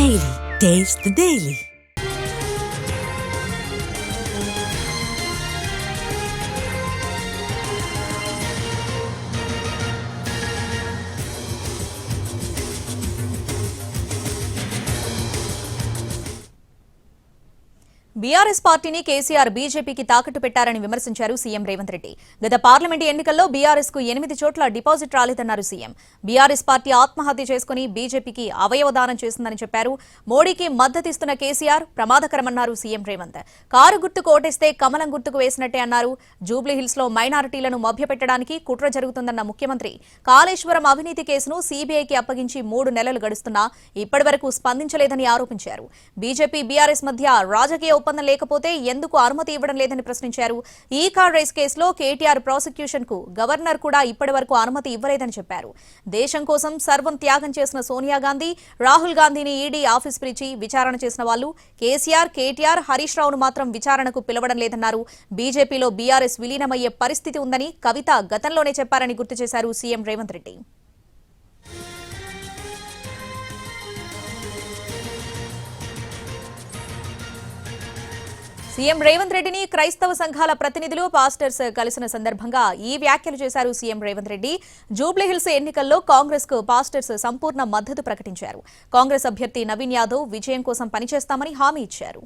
Daily. Taste the Daily. BRS పార్టీని కేసీఆర్ బీజేపీకి తాకట్టు పెట్టారని విమర్శించారు సీఎం రేవంత్ రెడ్డి. గత పార్లమెంటు ఎన్నికల్లో బీఆర్ఎస్ కు 8 చోట్ల డిపాజిట్ రాలేదన్నారు సీఎం. బీఆర్ఎస్ పార్టీ ఆత్మహత్య చేసుకుని బీజేపీకి అవయవదానం చేసిందని చెప్పారు. మోడీకి మద్దతిస్తున్న కేసీఆర్ ప్రమాదకరమన్నారు సీఎం రేవంత్. కారు గుర్తుకు ఓటేస్తే కమలం గుర్తుకు వేసినట్టే అన్నారు. జూబ్లీహిల్స్ లో మైనారిటీలను మభ్యపెట్టడానికి కుట్ర జరుగుతుందన్న ముఖ్యమంత్రి కాళేశ్వరం అవినీతి కేసును సీబీఐకి అప్పగించి 3 నెలలు గడుస్తున్నా ఇప్పటివరకు స్పందించలేదని ఆరోపించారు. బీజేపీ బీఆర్ఎస్ మధ్య రాజకీయ ఒప్పందం లేకపోతే ఎందుకు అనుమతి ఇవ్వడం లేదని ప్రశ్నించారు. ఈ కార్ రేస్ కేసులో కేటీఆర్ ప్రాసిక్యూషన్ కు గవర్నర్ కూడా ఇప్పటివరకు అనుమతి ఇవ్వలేదని చెప్పారు. దేశం కోసం సర్వం త్యాగం చేసిన సోనియా గాంధీ, రాహుల్ గాంధీని ఈడీ ఆఫీస్ పిలిచి విచారణ చేసిన వాళ్ళు కేసీఆర్, కేటీఆర్, హరీష్ రావును మాత్రం విచారణకు పిలవడం లేదన్నారు. బీజేపీలో బీఆర్ఎస్ విలీనమయ్యే పరిస్థితి ఉందని కవిత గతంలోనే చెప్పారని గుర్తు చేశారు సీఎం రేవంత్ రెడ్డి. సీఎం రేవంత్ రెడ్డిని క్రైస్తవ సంఘాల ప్రతినిధులు, పాస్టర్స్ కలిసిన సందర్భంగా ఈ వ్యాఖ్యలు చేశారు సీఎం రేవంత్ రెడ్డి. జూబ్లీహిల్స్ ఎన్నికల్లో కాంగ్రెస్ కు పాస్టర్స్ సంపూర్ణ మద్దతు ప్రకటించారు. కాంగ్రెస్ అభ్యర్థి నవీన్ యాదవ్ విజయం కోసం పనిచేస్తామని హామీ ఇచ్చారు.